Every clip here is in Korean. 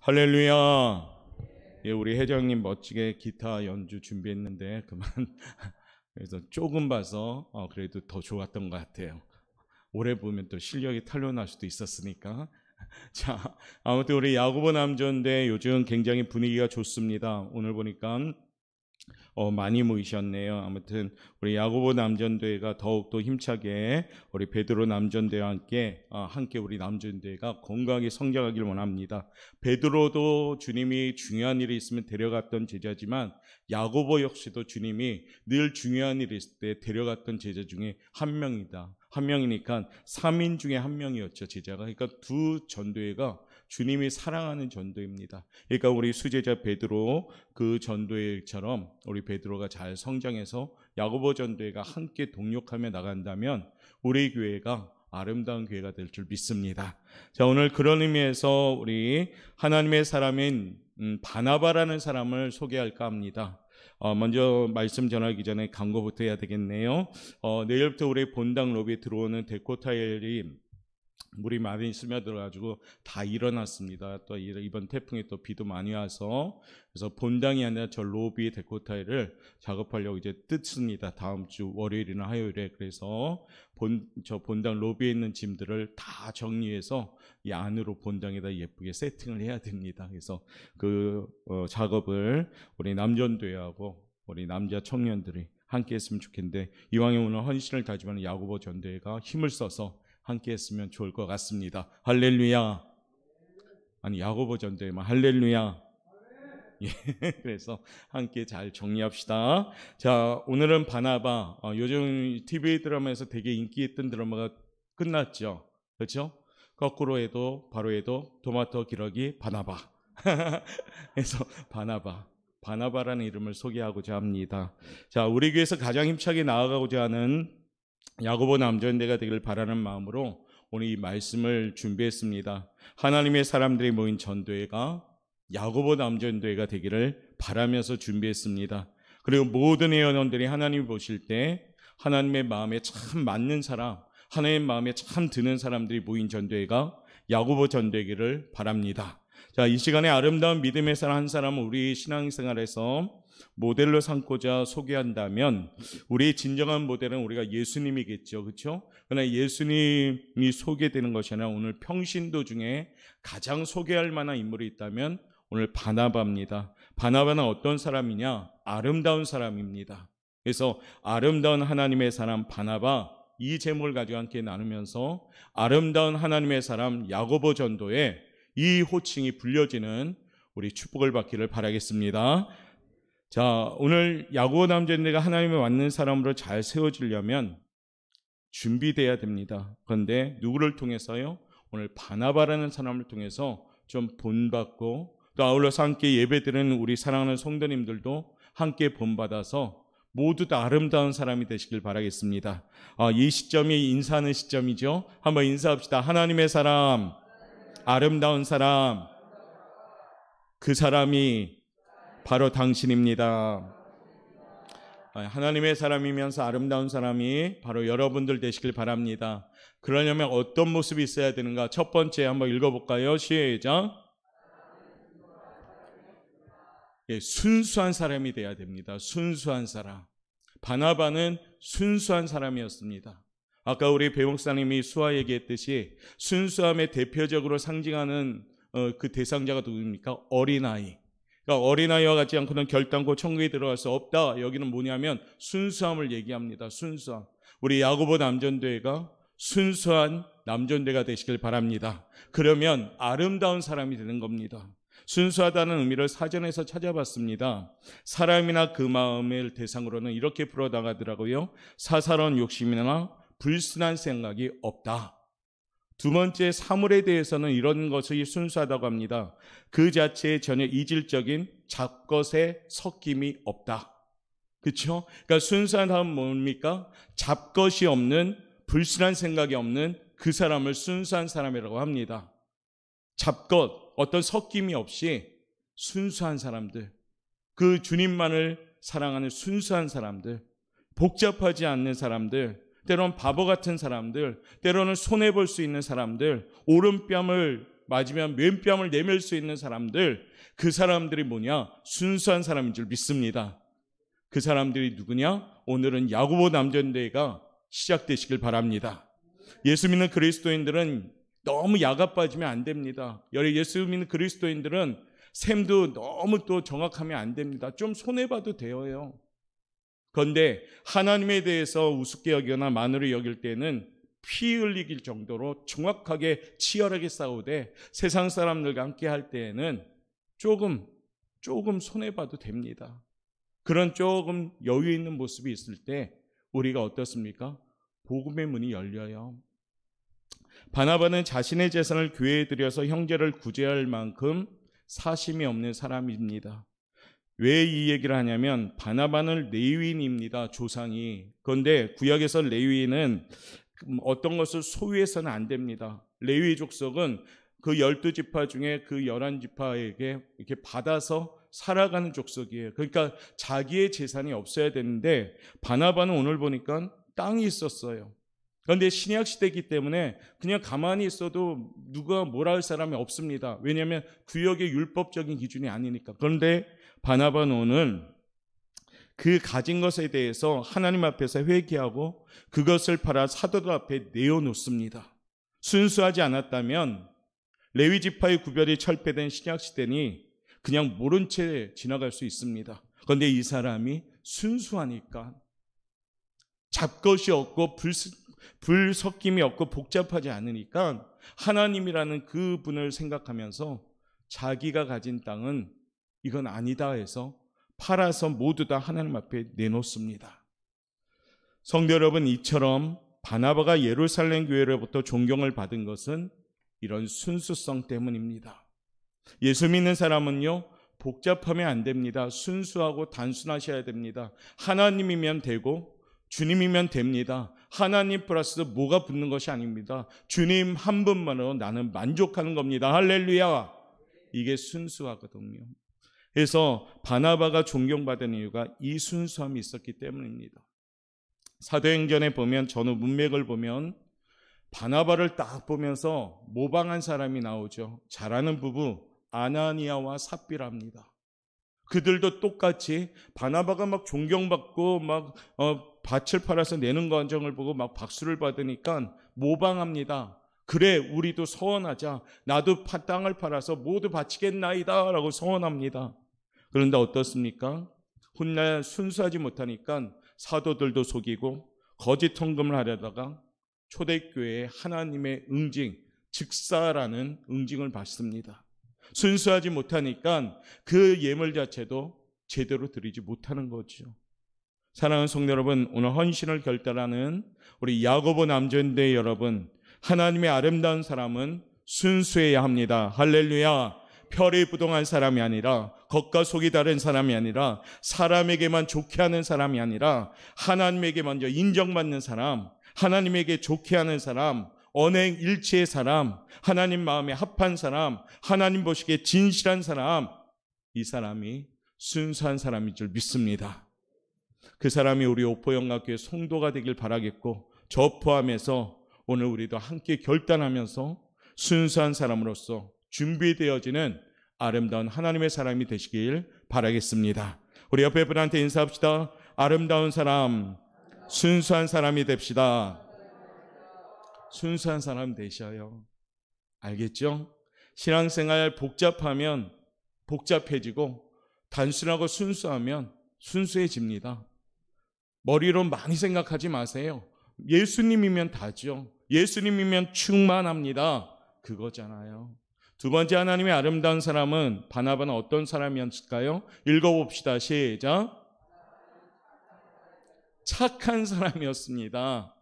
할렐루야. 예, 우리 회장님 멋지게 기타 연주 준비했는데 그만 그래서 조금 봐서 그래도 더 좋았던 것 같아요. 오래 보면 또 실력이 탄로날 수도 있었으니까. 자, 아무튼 우리 야고보 남전대 요즘 굉장히 분위기가 좋습니다. 오늘 보니까 많이 모이셨네요. 아무튼 우리 야고보 남전대가 더욱더 힘차게 우리 베드로 남전대와 함께 우리 남전대가 건강하게 성장하길 원합니다. 베드로도 주님이 중요한 일이 있으면 데려갔던 제자지만 야고보 역시도 주님이 늘 중요한 일이 있을 때 데려갔던 제자 중에 한 명이다. 한 명이니까 3인 중에 한 명이었죠, 제자가. 그러니까 두 전도회가 주님이 사랑하는 전도입니다. 그러니까 우리 수제자 베드로 그 전도회처럼 우리 베드로가 잘 성장해서 야고보 전도회가 함께 동력하며 나간다면 우리 교회가 아름다운 교회가 될 줄 믿습니다. 자, 오늘 그런 의미에서 우리 하나님의 사람인 바나바라는 사람을 소개할까 합니다. 먼저 말씀 전하기 전에 광고부터 해야 되겠네요. 내일부터 우리 본당 로비에 들어오는 데코타일이 물이 많이 스며들어가지고 다 일어났습니다. 또 이번 태풍에 또 비도 많이 와서 그래서 본당이 아니라 저 로비 데코타일을 작업하려고 이제 뜯습니다. 다음 주 월요일이나 화요일에. 그래서 저 본당 로비에 있는 짐들을 다 정리해서 이 안으로 본당에다 예쁘게 세팅을 해야 됩니다. 그래서 그 작업을 우리 남전도회하고 우리 남자 청년들이 함께 했으면 좋겠는데 이왕에 오늘 헌신을 다지면 야고보 전도회가 힘을 써서 함께 했으면 좋을 것 같습니다. 할렐루야. 아니 야고보 전도회만 할렐루야. 예, 그래서 함께 잘 정리합시다. 자, 오늘은 바나바. 요즘 TV 드라마에서 되게 인기 있던 드라마가 끝났죠. 그렇죠? 거꾸로 해도 바로 해도 토마토 기러기 바나바. 그래서 바나바라는 이름을 소개하고자 합니다. 자, 우리 교회에서 가장 힘차게 나아가고자 하는 야고보 남전대가 되기를 바라는 마음으로 오늘 이 말씀을 준비했습니다. 하나님의 사람들이 모인 전도회가 야고보 남전대가 되기를 바라면서 준비했습니다. 그리고 모든 회원들이 하나님이 보실 때 하나님의 마음에 참 맞는 사람, 하나님의 마음에 참 드는 사람들이 모인 전도회가 야고보 전도회기를 바랍니다. 자, 이 시간에 아름다운 믿음의 사람 한 사람을 우리 신앙생활에서 모델로 삼고자 소개한다면 우리의 진정한 모델은 우리가 예수님이겠죠. 그렇죠? 그러나 예수님이 소개되는 것이 아니라 오늘 평신도 중에 가장 소개할 만한 인물이 있다면 오늘 바나바입니다. 바나바는 어떤 사람이냐? 아름다운 사람입니다. 그래서 아름다운 하나님의 사람 바나바 이 제목을 가지고 함께 나누면서 아름다운 하나님의 사람 야고보 전도에 이 호칭이 불려지는 우리 축복을 받기를 바라겠습니다. 자, 오늘 야고보 남전대가 하나님의 맞는 사람으로 잘 세워지려면 준비돼야 됩니다. 그런데 누구를 통해서요? 오늘 바나바라는 사람을 통해서 좀 본받고 또 아울러서 함께 예배드리는 우리 사랑하는 성도님들도 함께 본받아서 모두 다 아름다운 사람이 되시길 바라겠습니다. 이 시점이 인사하는 시점이죠. 한번 인사합시다. 하나님의 사람, 아름다운 사람, 그 사람이 바로 당신입니다. 하나님의 사람이면서 아름다운 사람이 바로 여러분들 되시길 바랍니다. 그러려면 어떤 모습이 있어야 되는가? 첫 번째 한번 읽어볼까요? 시작. 예, 순수한 사람이 돼야 됩니다. 순수한 사람. 바나바는 순수한 사람이었습니다. 아까 우리 배 목사님이 수아 얘기했듯이 순수함의 대표적으로 상징하는 그 대상자가 누구입니까? 어린아이. 그러니까 어린아이와 같지 않고는 결단코 천국에 들어갈 수 없다. 여기는 뭐냐면 순수함을 얘기합니다. 순수함. 우리 야고보 남전대가 순수한 남전대가 되시길 바랍니다. 그러면 아름다운 사람이 되는 겁니다. 순수하다는 의미를 사전에서 찾아봤습니다. 사람이나 그 마음을 대상으로는 이렇게 풀어나가더라고요. 사사로운 욕심이나 불순한 생각이 없다. 두 번째, 사물에 대해서는 이런 것이 순수하다고 합니다. 그 자체에 전혀 이질적인 잡것의 섞임이 없다. 그렇죠? 그러니까 순수한 사람은 뭡니까? 잡것이 없는, 불순한 생각이 없는 그 사람을 순수한 사람이라고 합니다. 잡것, 어떤 섞임이 없이 순수한 사람들, 그 주님만을 사랑하는 순수한 사람들, 복잡하지 않는 사람들, 때로는 바보 같은 사람들, 때로는 손해볼 수 있는 사람들, 오른뺨을 맞으면 왼뺨을 내밀 수 있는 사람들, 그 사람들이 뭐냐? 순수한 사람인 줄 믿습니다. 그 사람들이 누구냐? 오늘은 야고보 남전대회가 시작되시길 바랍니다. 예수 믿는 그리스도인들은 너무 야가 빠지면 안 됩니다. 예수 믿는 그리스도인들은 셈도 너무 또 정확하면 안 됩니다. 좀 손해봐도 돼요. 그런데 하나님에 대해서 우습게 여기거나 만으로 여길 때는 피 흘리길 정도로 정확하게 치열하게 싸우되 세상 사람들과 함께 할 때에는 조금 손해봐도 됩니다. 그런 조금 여유 있는 모습이 있을 때 우리가 어떻습니까? 복음의 문이 열려요. 바나바는 자신의 재산을 교회에 들여서 형제를 구제할 만큼 사심이 없는 사람입니다. 왜 이 얘기를 하냐면 바나바는 레위인입니다. 조상이. 그런데 구약에서 레위인은 어떤 것을 소유해서는 안 됩니다. 레위 족속은 그 12지파 중에 그 11지파에게 이렇게 받아서 살아가는 족속이에요. 그러니까 자기의 재산이 없어야 되는데 바나바는 오늘 보니까 땅이 있었어요. 그런데 신약 시대이기 때문에 그냥 가만히 있어도 누가 뭐라 할 사람이 없습니다. 왜냐하면 구역의 율법적인 기준이 아니니까. 그런데 바나바는 오늘 그 가진 것에 대해서 하나님 앞에서 회개하고 그것을 팔아 사도들 앞에 내어놓습니다. 순수하지 않았다면 레위 지파의 구별이 철폐된 신약 시대니 그냥 모른 채 지나갈 수 있습니다. 그런데 이 사람이 순수하니까 잡것이 없고 불섞임이 없고 복잡하지 않으니까 하나님이라는 그 분을 생각하면서 자기가 가진 땅은 이건 아니다 해서 팔아서 모두 다 하나님 앞에 내놓습니다. 성도 여러분, 이처럼 바나바가 예루살렘 교회로부터 존경을 받은 것은 이런 순수성 때문입니다. 예수 믿는 사람은요, 복잡하면 안 됩니다. 순수하고 단순하셔야 됩니다. 하나님이면 되고 주님이면 됩니다. 하나님 플러스 뭐가 붙는 것이 아닙니다. 주님 한 분만으로 나는 만족하는 겁니다. 할렐루야. 이게 순수하거든요. 그래서 바나바가 존경받은 이유가 이 순수함이 있었기 때문입니다. 사도행전에 보면 전후 문맥을 보면 바나바를 딱 보면서 모방한 사람이 나오죠. 잘하는 부부 아나니아와 삽비라입니다. 그들도 똑같이 바나바가 막 존경받고 막 밭을 팔아서 내는 과정을 보고 막 박수를 받으니까 모방합니다. 그래, 우리도 서원하자. 나도 땅을 팔아서 모두 바치겠나이다 라고 서원합니다. 그런데 어떻습니까? 훗날 순수하지 못하니까 사도들도 속이고 거짓 헌금을 하려다가 초대교회에 하나님의 응징, 즉사라는 응징을 받습니다. 순수하지 못하니까 그 예물 자체도 제대로 드리지 못하는 거죠. 사랑하는 성도 여러분, 오늘 헌신을 결단하는 우리 야고보 남전대 여러분, 하나님의 아름다운 사람은 순수해야 합니다. 할렐루야. 별이 부동한 사람이 아니라, 겉과 속이 다른 사람이 아니라, 사람에게만 좋게 하는 사람이 아니라 하나님에게 먼저 인정받는 사람, 하나님에게 좋게 하는 사람, 언행 일치의 사람, 하나님 마음에 합한 사람, 하나님 보시기에 진실한 사람, 이 사람이 순수한 사람인 줄 믿습니다. 그 사람이 우리 오포영락교회 성도가 되길 바라겠고, 저 포함해서 오늘 우리도 함께 결단하면서 순수한 사람으로서 준비되어지는 아름다운 하나님의 사람이 되시길 바라겠습니다. 우리 옆에 분한테 인사합시다. 아름다운 사람, 순수한 사람이 됩시다. 순수한 사람 되셔요. 알겠죠? 신앙생활 복잡하면 복잡해지고 단순하고 순수하면 순수해집니다. 머리로 많이 생각하지 마세요. 예수님이면 다죠. 예수님이면 충만합니다. 그거잖아요. 두 번째 하나님의 아름다운 사람은 바나바는 어떤 사람이었을까요? 읽어봅시다. 시작. 착한 사람이었습니다.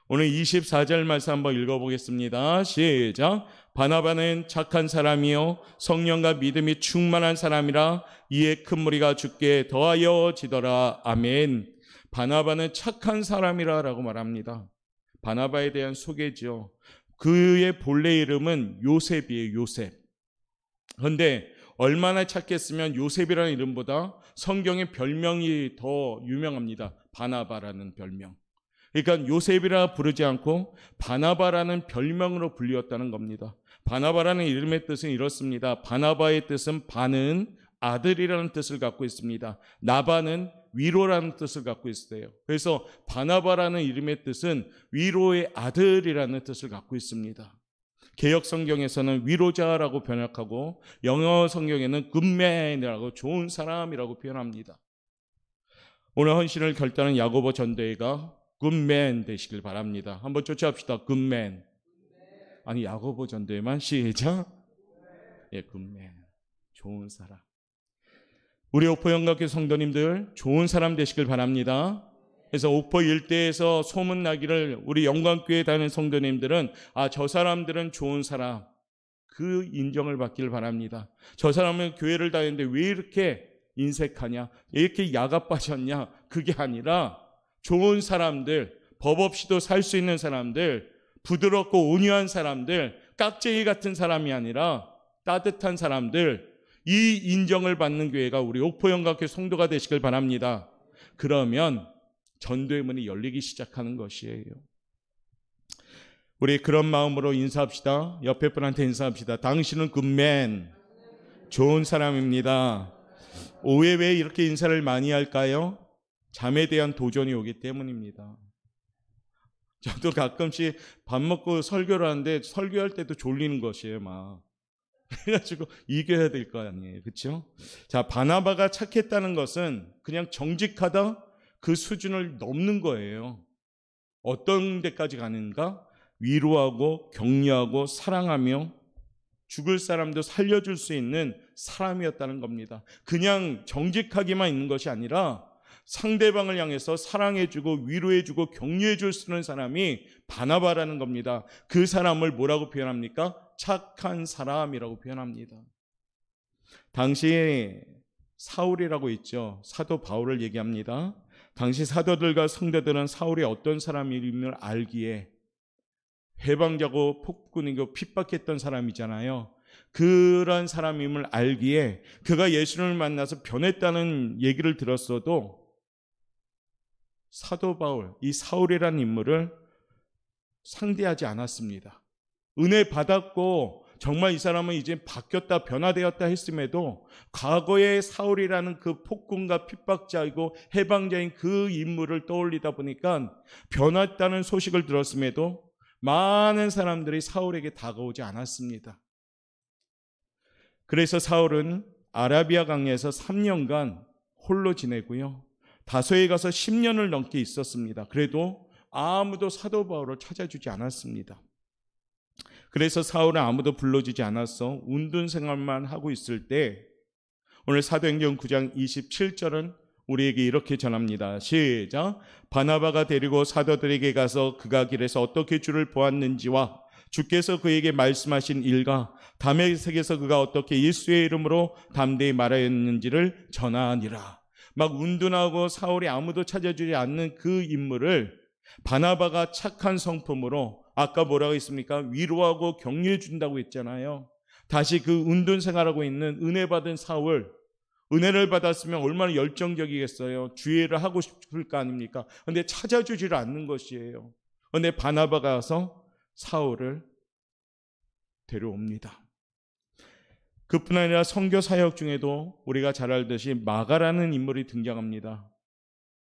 오늘 24절 말씀 한번 읽어보겠습니다. 시작. 바나바는 착한 사람이요 성령과 믿음이 충만한 사람이라 이에 큰 무리가 주께 더하여지더라. 아멘. 바나바는 착한 사람이라고 말합니다. 바나바에 대한 소개죠. 그의 본래 이름은 요셉이에요. 요셉. 그런데 얼마나 착했으면 요셉이라는 이름보다 성경의 별명이 더 유명합니다. 바나바라는 별명. 그러니까 요셉이라 부르지 않고 바나바라는 별명으로 불리었다는 겁니다. 바나바라는 이름의 뜻은 이렇습니다. 바나바의 뜻은 바는 아들이라는 뜻을 갖고 있습니다. 나바는 위로라는 뜻을 갖고 있어요. 그래서 바나바라는 이름의 뜻은 위로의 아들이라는 뜻을 갖고 있습니다. 개역 성경에서는 위로자라고 번역하고 영어 성경에는 굿맨이라고 좋은 사람이라고 표현합니다. 오늘 헌신을 결단한 야고보 전도회가 굿맨 되시길 바랍니다. 한번 쫓아합시다. 굿맨. 아니 야고보 전도회만 시작. 예, 굿맨. 좋은 사람. 우리 옥포영각교 성도님들 좋은 사람 되시길 바랍니다. 그래서 옥포 일대에서 소문나기를 우리 영광교회 다니는 성도님들은 저 사람들은 좋은 사람, 그 인정을 받기를 바랍니다. 저 사람은 교회를 다니는데 왜 이렇게 인색하냐, 왜 이렇게 야가 빠졌냐, 그게 아니라 좋은 사람들, 법 없이도 살 수 있는 사람들, 부드럽고 온유한 사람들, 깍쟁이 같은 사람이 아니라 따뜻한 사람들, 이 인정을 받는 교회가 우리 옥포영각교 성도가 되시길 바랍니다. 그러면 전도의 문이 열리기 시작하는 것이에요. 우리 그런 마음으로 인사합시다. 옆에 분한테 인사합시다. 당신은 굿맨, 좋은 사람입니다. 오해 왜 이렇게 인사를 많이 할까요? 잠에 대한 도전이 오기 때문입니다. 저도 가끔씩 밥 먹고 설교를 하는데 설교할 때도 졸리는 것이에요, 막. 그래가지고 이겨야 될 거 아니에요, 그렇죠? 자, 바나바가 착했다는 것은 그냥 정직하다 그 수준을 넘는 거예요. 어떤 데까지 가는가? 위로하고 격려하고 사랑하며 죽을 사람도 살려줄 수 있는 사람이었다는 겁니다. 그냥 정직하기만 있는 것이 아니라 상대방을 향해서 사랑해주고 위로해주고 격려해줄 수 있는 사람이 바나바라는 겁니다. 그 사람을 뭐라고 표현합니까? 착한 사람이라고 표현합니다. 당시 사울이라고 있죠. 사도 바울을 얘기합니다. 당시 사도들과 성도들은 사울이 어떤 사람임을 알기에 해방자고 폭군이고 핍박했던 사람이잖아요. 그런 사람임을 알기에 그가 예수를 만나서 변했다는 얘기를 들었어도 사도 바울, 이 사울이라는 인물을 상대하지 않았습니다. 은혜 받았고 정말 이 사람은 이제 바뀌었다 변화되었다 했음에도 과거의 사울이라는 그 폭군과 핍박자이고 해방자인 그 인물을 떠올리다 보니까 변했다는 소식을 들었음에도 많은 사람들이 사울에게 다가오지 않았습니다. 그래서 사울은 아라비아 강에서 3년간 홀로 지내고요. 다소에 가서 10년을 넘게 있었습니다. 그래도 아무도 사도 바울을 찾아주지 않았습니다. 그래서 사울은 아무도 불러주지 않았어 운둔 생활만 하고 있을 때 오늘 사도행전 9장 27절은 우리에게 이렇게 전합니다. 시작. 바나바가 데리고 사도들에게 가서 그가 길에서 어떻게 주를 보았는지와 주께서 그에게 말씀하신 일과 다메섹에서 그가 어떻게 예수의 이름으로 담대히 말하였는지를 전하니라. 막 운둔하고 사울이 아무도 찾아주지 않는 그 인물을 바나바가 착한 성품으로 아까 뭐라고 했습니까? 위로하고 격려해 준다고 했잖아요. 다시 그 운둔 생활하고 있는 은혜 받은 사울, 은혜를 받았으면 얼마나 열정적이겠어요. 주의를 하고 싶을 거 아닙니까? 그런데 찾아주지를 않는 것이에요. 그런데 바나바가 가서 사울을 데려옵니다. 그뿐 아니라 선교 사역 중에도 우리가 잘 알듯이 마가라는 인물이 등장합니다.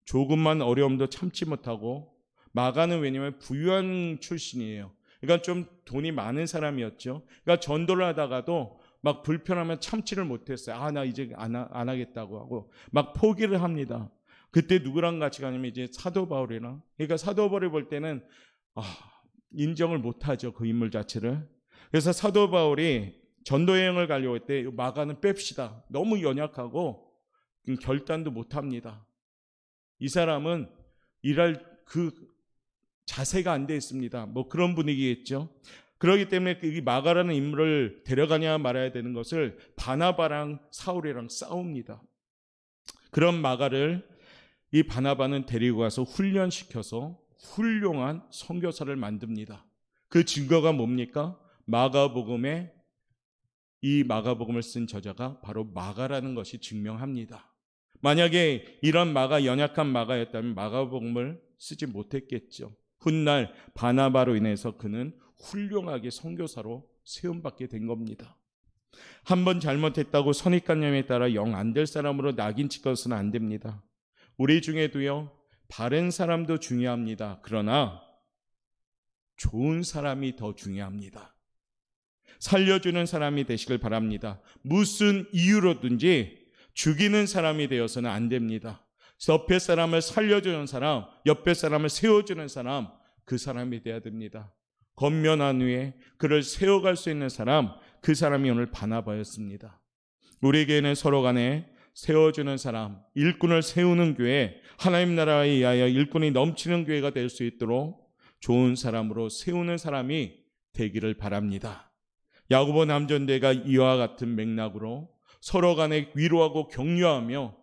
조금만 어려움도 참지 못하고, 마가는 왜냐하면 부유한 출신이에요. 그러니까 좀 돈이 많은 사람이었죠. 그러니까 전도를 하다가도 막 불편하면 참지를 못했어요. 나 이제 안 하겠다고 하고 막 포기를 합니다. 그때 누구랑 같이 가냐면 이제 사도 바울이랑. 그러니까 사도 바울을 볼 때는 인정을 못하죠, 그 인물 자체를. 그래서 사도 바울이 전도 여행을 가려고 할 때 마가는 뺍시다. 너무 연약하고 결단도 못합니다. 이 사람은 일할 그 자세가 안 돼 있습니다. 뭐 그런 분위기겠죠. 그렇기 때문에 이 마가라는 인물을 데려가냐 말아야 되는 것을 바나바랑 사울이랑 싸웁니다. 그런 마가를 이 바나바는 데리고 가서 훈련시켜서 훌륭한 선교사를 만듭니다. 그 증거가 뭡니까? 마가복음에 이 마가복음을 쓴 저자가 바로 마가라는 것이 증명합니다. 만약에 이런 마가, 연약한 마가였다면 마가복음을 쓰지 못했겠죠. 훗날 바나바로 인해서 그는 훌륭하게 선교사로 세움받게 된 겁니다. 한번 잘못했다고 선입관념에 따라 영 안 될 사람으로 낙인 찍어서는 안 됩니다. 우리 중에도요, 바른 사람도 중요합니다. 그러나 좋은 사람이 더 중요합니다. 살려주는 사람이 되시길 바랍니다. 무슨 이유로든지 죽이는 사람이 되어서는 안 됩니다. 옆에 사람을 살려주는 사람, 옆에 사람을 세워주는 사람, 그 사람이 돼야 됩니다. 권면한 후에 그를 세워갈 수 있는 사람, 그 사람이 오늘 바나바였습니다. 우리에게는 서로 간에 세워주는 사람, 일꾼을 세우는 교회, 하나님 나라에 의하여 일꾼이 넘치는 교회가 될 수 있도록 좋은 사람으로 세우는 사람이 되기를 바랍니다. 야고보 남전대가 이와 같은 맥락으로 서로 간에 위로하고 격려하며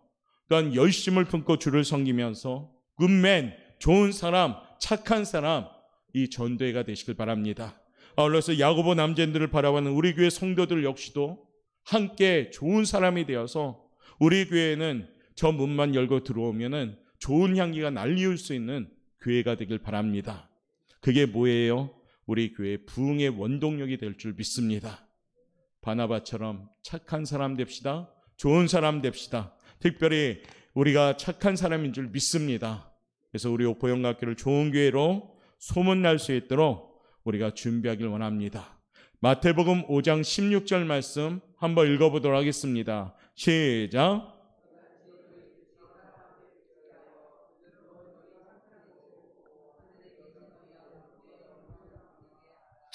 또한 열심을 품고 주를 섬기면서 굿맨, 좋은 사람, 착한 사람, 이 전도회가 되시길 바랍니다. 아울러서 야고보 남전대를 바라보는 우리 교회 성도들 역시도 함께 좋은 사람이 되어서 우리 교회는 저 문만 열고 들어오면은 좋은 향기가 날리울 수 있는 교회가 되길 바랍니다. 그게 뭐예요? 우리 교회의 부흥의 원동력이 될 줄 믿습니다. 바나바처럼 착한 사람 됩시다. 좋은 사람 됩시다. 특별히 우리가 착한 사람인 줄 믿습니다. 그래서 우리 오포영각교를 좋은 교회로 소문날 수 있도록 우리가 준비하길 원합니다. 마태복음 5장 16절 말씀 한번 읽어보도록 하겠습니다. 시작.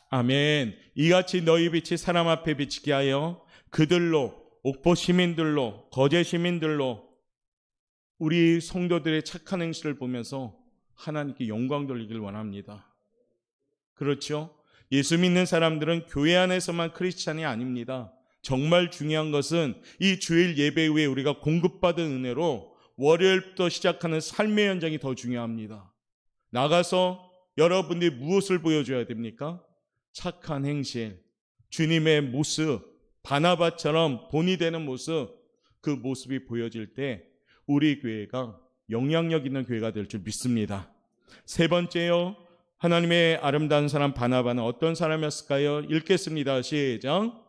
아멘. 이같이 너희 빛이 사람 앞에 비치게 하여 그들로, 옥포 시민들로, 거제 시민들로 우리 성도들의 착한 행실을 보면서 하나님께 영광 돌리길 원합니다. 그렇죠? 예수 믿는 사람들은 교회 안에서만 크리스찬이 아닙니다. 정말 중요한 것은 이 주일 예배 후에 우리가 공급받은 은혜로 월요일부터 시작하는 삶의 현장이 더 중요합니다. 나가서 여러분들이 무엇을 보여줘야 됩니까? 착한 행실, 주님의 모습, 바나바처럼 본이 되는 모습, 그 모습이 보여질 때 우리 교회가 영향력 있는 교회가 될 줄 믿습니다. 세 번째요, 하나님의 아름다운 사람 바나바는 어떤 사람이었을까요? 읽겠습니다. 시작.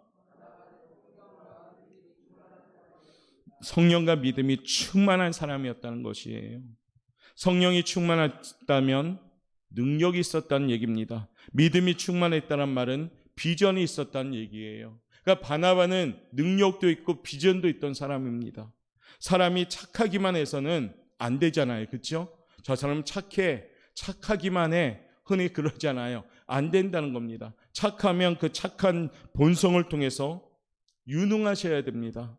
성령과 믿음이 충만한 사람이었다는 것이에요. 성령이 충만했다면 능력이 있었다는 얘기입니다. 믿음이 충만했다는 말은 비전이 있었다는 얘기예요. 그러니까 바나바는 능력도 있고 비전도 있던 사람입니다. 사람이 착하기만 해서는 안 되잖아요. 그렇죠? 저 사람 착해, 착하기만 해. 흔히 그러잖아요. 안 된다는 겁니다. 착하면 그 착한 본성을 통해서 유능하셔야 됩니다.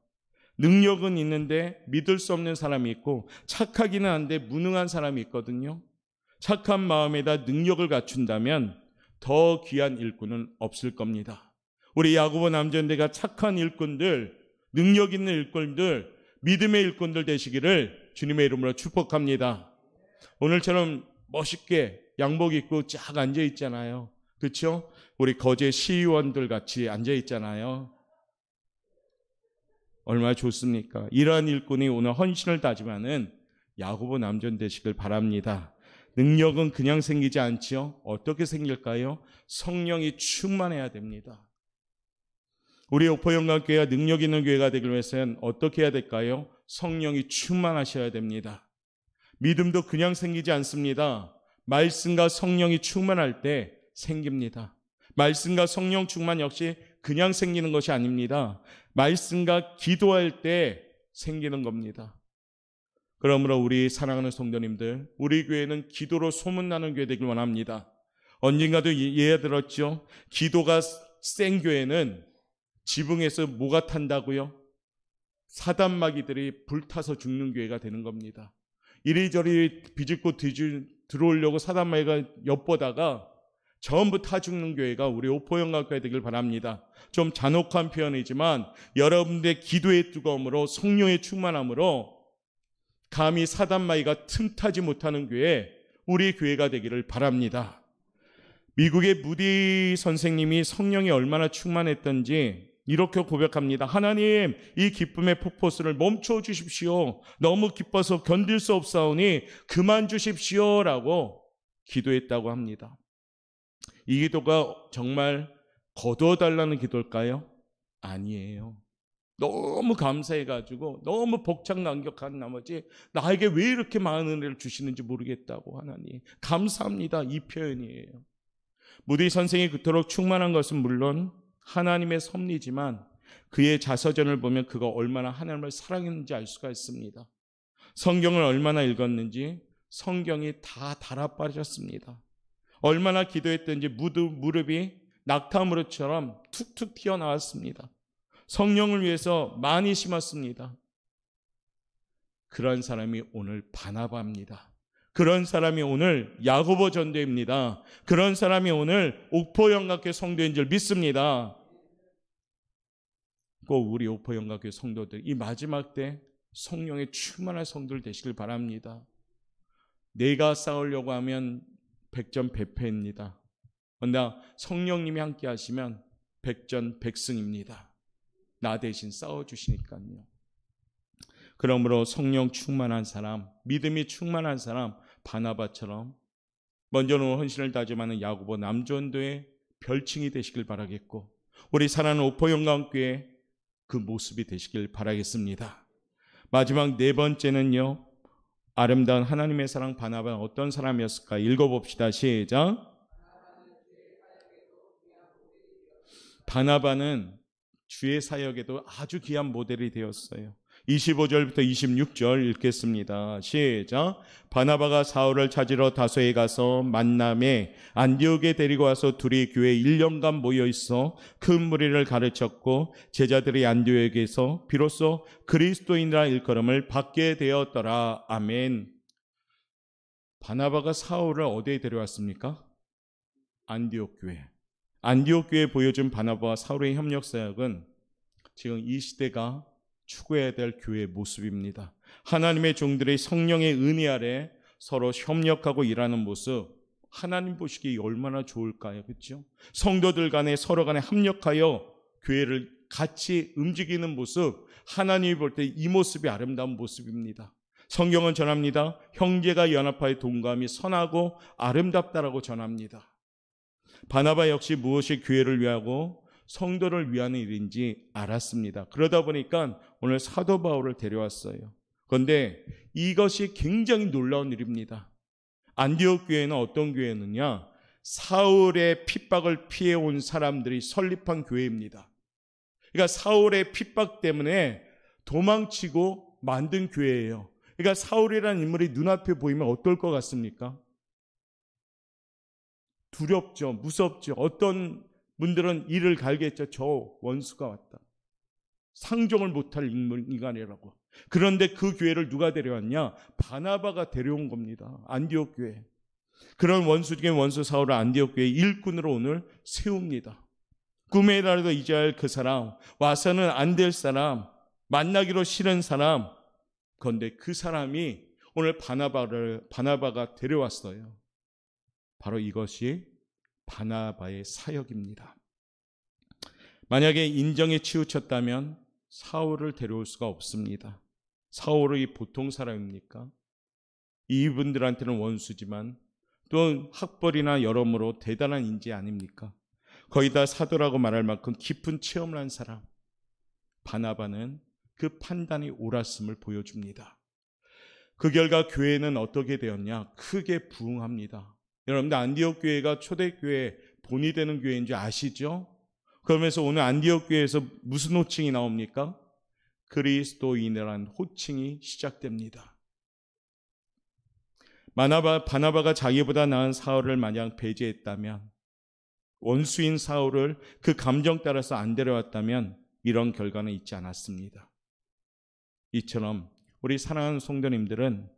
능력은 있는데 믿을 수 없는 사람이 있고 착하기는 한데 무능한 사람이 있거든요. 착한 마음에다 능력을 갖춘다면 더 귀한 일꾼은 없을 겁니다. 우리 야고보 남전대가 착한 일꾼들, 능력 있는 일꾼들, 믿음의 일꾼들 되시기를 주님의 이름으로 축복합니다. 오늘처럼 멋있게 양복 입고 쫙 앉아 있잖아요. 그렇죠? 우리 거제 시의원들 같이 앉아 있잖아요. 얼마나 좋습니까? 이러한 일꾼이 오늘 헌신을 다지면은 야고보 남전 되시길 바랍니다. 능력은 그냥 생기지 않지요. 어떻게 생길까요? 성령이 충만해야 됩니다. 우리 오포영광교회가 능력 있는 교회가 되기 위해서는 어떻게 해야 될까요? 성령이 충만하셔야 됩니다. 믿음도 그냥 생기지 않습니다. 말씀과 성령이 충만할 때 생깁니다. 말씀과 성령 충만 역시 그냥 생기는 것이 아닙니다. 말씀과 기도할 때 생기는 겁니다. 그러므로 우리 사랑하는 성도님들, 우리 교회는 기도로 소문나는 교회 되길 원합니다. 언젠가도 예에 들었죠. 기도가 센 교회는 지붕에서 뭐가 탄다고요? 사단마귀들이 불타서 죽는 교회가 되는 겁니다. 이리저리 비집고 들어오려고 사단마귀가 엿보다가 전부 타 죽는 교회가 우리 오포영광교회 되길 바랍니다. 좀 잔혹한 표현이지만 여러분들의 기도의 뜨거움으로 성령의 충만함으로 감히 사단마귀가 틈타지 못하는 교회, 우리 교회가 되기를 바랍니다. 미국의 무디 선생님이 성령이 얼마나 충만했던지 이렇게 고백합니다. 하나님, 이 기쁨의 폭포수를 멈춰 주십시오. 너무 기뻐서 견딜 수 없사오니 그만 주십시오라고 기도했다고 합니다. 이 기도가 정말 거두어달라는 기도일까요? 아니에요. 너무 감사해가지고 너무 복창감격한 나머지 나에게 왜 이렇게 많은 은혜를 주시는지 모르겠다고 하나님 감사합니다, 이 표현이에요. 무디 선생이 그토록 충만한 것은 물론 하나님의 섭리지만 그의 자서전을 보면 그가 얼마나 하나님을 사랑했는지 알 수가 있습니다. 성경을 얼마나 읽었는지 성경이 다 달아빠졌습니다. 얼마나 기도했든지 무릎이 낙타무릎처럼 툭툭 튀어나왔습니다. 성령을 위해서 많이 심었습니다. 그런 사람이 오늘 바나바입니다. 그런 사람이 오늘 야고보 전도입니다. 그런 사람이 오늘 옥포영각교회 성도인 줄 믿습니다. 꼭 우리 옥포영각교회 성도들 이 마지막 때 성령의 충만한 성도들 되시길 바랍니다. 내가 싸우려고 하면 백전백패입니다. 그러나 성령님이 함께 하시면 백전백승입니다. 나 대신 싸워주시니까요. 그러므로 성령 충만한 사람, 믿음이 충만한 사람, 바나바처럼 먼저는 헌신을 다짐하는 야고보 남전도의 별칭이 되시길 바라겠고 우리 사랑하는 옥포영광교회 그 모습이 되시길 바라겠습니다. 마지막 네 번째는요, 아름다운 하나님의 사랑 바나바는 어떤 사람이었을까 읽어봅시다. 시작. 바나바는 주의 사역에도 아주 귀한 모델이 되었어요. 25절부터 26절 읽겠습니다. 시작. 바나바가 사울을 찾으러 다소에 가서 만남에 안디옥에 데리고 와서 둘이 교회에 1년간 모여 있어 큰 무리를 가르쳤고 제자들이 안디옥에서 비로소 그리스도인이라 일컬음을 받게 되었더라. 아멘. 바나바가 사울을 어디에 데려왔습니까? 안디옥 교회. 안디옥 교회에 보여준 바나바와 사울의 협력 사역은 지금 이 시대가 추구해야 될 교회의 모습입니다. 하나님의 종들의 성령의 은혜 아래 서로 협력하고 일하는 모습, 하나님 보시기에 얼마나 좋을까요? 그렇죠? 성도들 간에 서로 간에 협력하여 교회를 같이 움직이는 모습, 하나님이 볼 때 이 모습이 아름다운 모습입니다. 성경은 전합니다. 형제가 연합하여 동감이 선하고 아름답다라고 전합니다. 바나바 역시 무엇이 교회를 위하고 성도를 위하는 일인지 알았습니다. 그러다 보니까 오늘 사도 바울을 데려왔어요. 그런데 이것이 굉장히 놀라운 일입니다. 안디옥 교회는 어떤 교회느냐? 사울의 핍박을 피해온 사람들이 설립한 교회입니다. 그러니까 사울의 핍박 때문에 도망치고 만든 교회예요. 그러니까 사울이라는 인물이 눈앞에 보이면 어떨 것 같습니까? 두렵죠. 무섭죠. 어떤 분들은 이를 갈겠죠. 저 원수가 왔다. 상종을 못할 인간이라고. 그런데 그 교회를 누가 데려왔냐? 바나바가 데려온 겁니다. 안디옥 교회. 그런 원수 중에 원수 사울을 안디옥 교회 일꾼으로 오늘 세웁니다. 꿈에 이라도 잊어야 할 그 사람, 와서는 안 될 사람, 만나기로 싫은 사람. 그런데 그 사람이 오늘 바나바가 데려왔어요. 바로 이것이 바나바의 사역입니다. 만약에 인정에 치우쳤다면 사울을 데려올 수가 없습니다. 사울이 보통 사람입니까? 이분들한테는 원수지만 또 학벌이나 여러모로 대단한 인재 아닙니까? 거의 다 사도라고 말할 만큼 깊은 체험을 한 사람. 바나바는 그 판단이 옳았음을 보여줍니다. 그 결과 교회는 어떻게 되었냐? 크게 부흥합니다. 여러분들 안디옥 교회가 초대교회 본이 되는 교회인 줄 아시죠? 그러면서 오늘 안디옥 교회에서 무슨 호칭이 나옵니까? 그리스도인이라는 호칭이 시작됩니다. 바나바가 자기보다 나은 사울을 마냥 배제했다면, 원수인 사울을 그 감정 따라서 안 데려왔다면 이런 결과는 있지 않았습니다. 이처럼 우리 사랑하는 성도님들은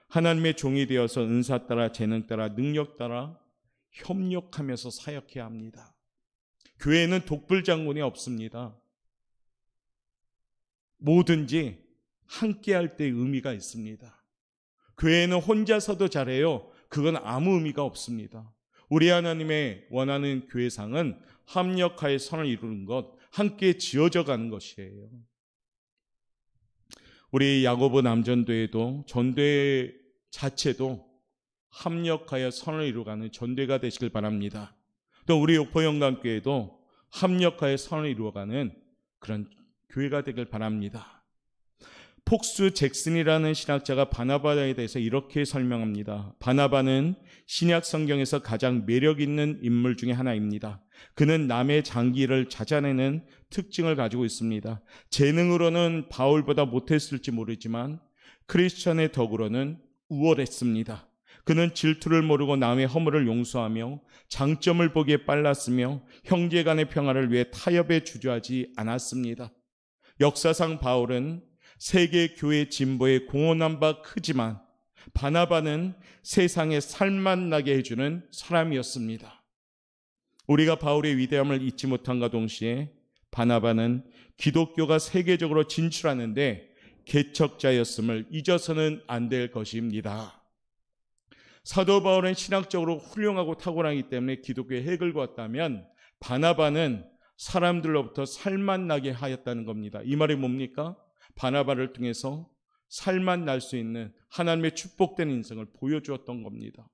하나님의 종이 되어서 은사 따라 재능 따라 능력 따라 협력하면서 사역해야 합니다. 교회에는 독불장군이 없습니다. 뭐든지 함께 할 때 의미가 있습니다. 교회는 혼자서도 잘해요. 그건 아무 의미가 없습니다. 우리 하나님의 원하는 교회상은 합력하여 선을 이루는 것, 함께 지어져 가는 것이에요. 우리 야고보 남전도에도 전대 자체도 합력하여 선을 이루어가는 전대가 되시길 바랍니다. 또 우리 옥포영광교회도 합력하여 선을 이루어가는 그런 교회가 되길 바랍니다. 폭스 잭슨이라는 신학자가 바나바에 대해서 이렇게 설명합니다. 바나바는 신약 성경에서 가장 매력 있는 인물 중에 하나입니다. 그는 남의 장기를 찾아내는 특징을 가지고 있습니다. 재능으로는 바울보다 못했을지 모르지만 크리스천의 덕으로는 우월했습니다. 그는 질투를 모르고 남의 허물을 용서하며 장점을 보기에 빨랐으며 형제 간의 평화를 위해 타협에 주저하지 않았습니다. 역사상 바울은 세계 교회 진보에 공헌한 바 크지만 바나바는 세상에 살맛나게 해주는 사람이었습니다. 우리가 바울의 위대함을 잊지 못함과 동시에 바나바는 기독교가 세계적으로 진출하는데 개척자였음을 잊어서는 안 될 것입니다. 사도 바울은 신학적으로 훌륭하고 탁월하기 때문에 기독교의 핵을 그었다면 바나바는 사람들로부터 살맛나게 하였다는 겁니다. 이 말이 뭡니까? 바나바를 통해서 살맛날 수 있는 하나님의 축복된 인생을 보여주었던 겁니다.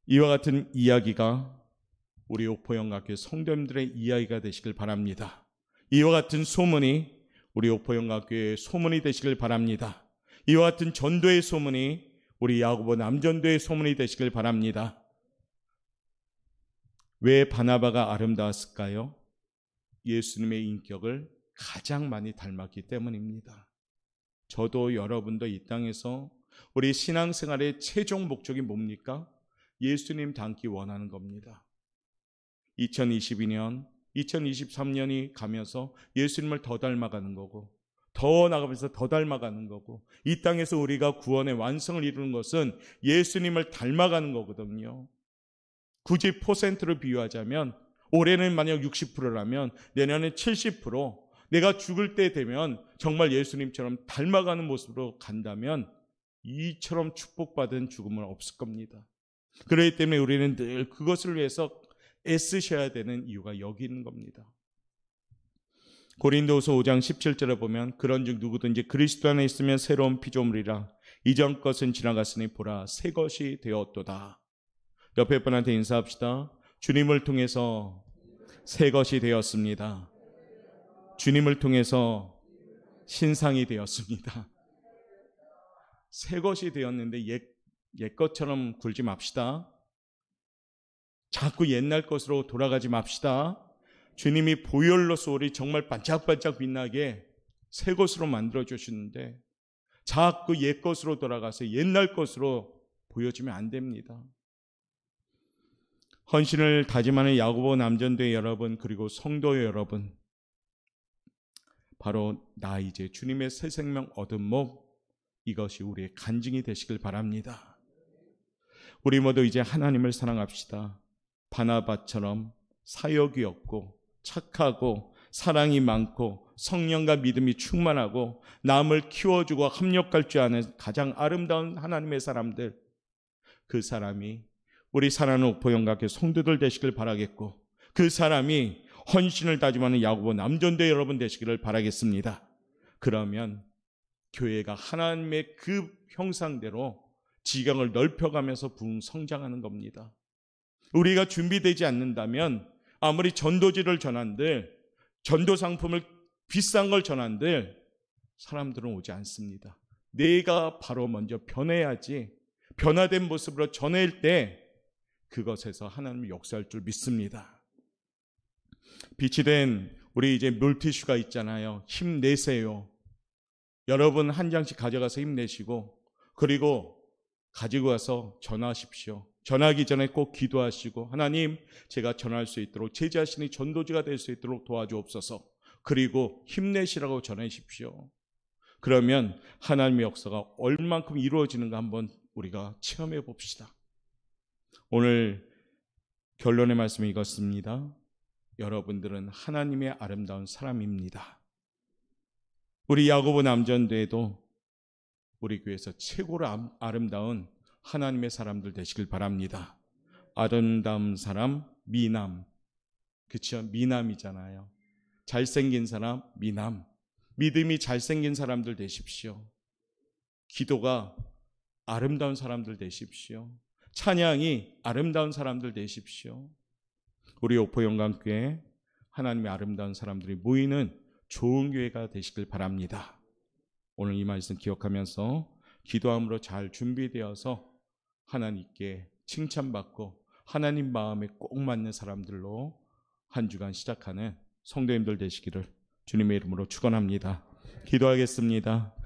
이와 같은 이야기가 우리 옥포영학교의 성도님들의 이야기가 되시길 바랍니다. 이와 같은 소문이 우리 옥포영학교의 소문이 되시길 바랍니다. 이와 같은 전도의 소문이 우리 야고보 남전도의 소문이 되시길 바랍니다. 왜 바나바가 아름다웠을까요? 예수님의 인격을 가장 많이 닮았기 때문입니다. 저도 여러분도 이 땅에서 우리 신앙생활의 최종 목적이 뭡니까? 예수님 닮기 원하는 겁니다. 2022년, 2023년이 가면서 예수님을 더 닮아가는 거고 더 나가면서 더 닮아가는 거고 이 땅에서 우리가 구원의 완성을 이루는 것은 예수님을 닮아가는 거거든요. 굳이 퍼센트로 비유하자면 올해는 만약 60%라면 내년에 70%, 내가 죽을 때 되면 정말 예수님처럼 닮아가는 모습으로 간다면 이처럼 축복받은 죽음은 없을 겁니다. 그렇기 때문에 우리는 늘 그것을 위해서 애쓰셔야 되는 이유가 여기 있는 겁니다. 고린도후서 5장 17절에 보면 그런즉 누구든지 그리스도 안에 있으면 새로운 피조물이라 이전 것은 지나갔으니 보라 새 것이 되었도다. 옆에 분한테 인사합시다. 주님을 통해서 새 것이 되었습니다. 주님을 통해서 신상이 되었습니다. 새 것이 되었는데 옛 것처럼 굴지 맙시다. 자꾸 옛날 것으로 돌아가지 맙시다. 주님이 보혈로서 우리 정말 반짝반짝 빛나게 새 것으로 만들어 주시는데 자꾸 옛 것으로 돌아가서 옛날 것으로 보여지면 안 됩니다. 헌신을 다짐하는 야고보 남전도의 여러분, 그리고 성도의 여러분, 바로 나 이제 주님의 새 생명 얻은 몸, 이것이 우리의 간증이 되시길 바랍니다. 우리 모두 이제 하나님을 사랑합시다. 바나바처럼 사역이 없고 착하고 사랑이 많고 성령과 믿음이 충만하고 남을 키워주고 합력할 줄 아는 가장 아름다운 하나님의 사람들, 그 사람이 우리 사랑하는 옥포영학교 성도들 되시길 바라겠고 그 사람이 헌신을 다짐하는 야고보 남전도 여러분 되시기를 바라겠습니다. 그러면 교회가 하나님의 그 형상대로 지경을 넓혀가면서 부흥 성장하는 겁니다. 우리가 준비되지 않는다면 아무리 전도지를 전한들, 전도 상품을 비싼 걸 전한들 사람들은 오지 않습니다. 내가 바로 먼저 변해야지, 변화된 모습으로 전할 때 그것에서 하나님이 역사할 줄 믿습니다. 빛이 된 우리 이제 물티슈가 있잖아요. 힘내세요. 여러분 한 장씩 가져가서 힘내시고 그리고 가지고 와서 전하십시오. 전하기 전에 꼭 기도하시고 하나님, 제가 전할 수 있도록 제 자신이 전도지가 될 수 있도록 도와주옵소서. 그리고 힘내시라고 전하십시오. 그러면 하나님의 역사가 얼만큼 이루어지는가 한번 우리가 체험해 봅시다. 오늘 결론의 말씀이 이것입니다. 여러분들은 하나님의 아름다운 사람입니다. 우리 야고보 남전도에도 우리 교회에서 최고로 아름다운 하나님의 사람들 되시길 바랍니다. 아름다운 사람 미남, 그렇죠? 미남이잖아요. 잘생긴 사람 미남, 믿음이 잘생긴 사람들 되십시오. 기도가 아름다운 사람들 되십시오. 찬양이 아름다운 사람들 되십시오. 우리 오포 영광교회 하나님의 아름다운 사람들이 모이는 좋은 교회가 되시길 바랍니다. 오늘 이 말씀 기억하면서 기도함으로 잘 준비되어서 하나님께 칭찬받고 하나님 마음에 꼭 맞는 사람들로 한 주간 시작하는 성도님들 되시기를 주님의 이름으로 축원합니다. 기도하겠습니다.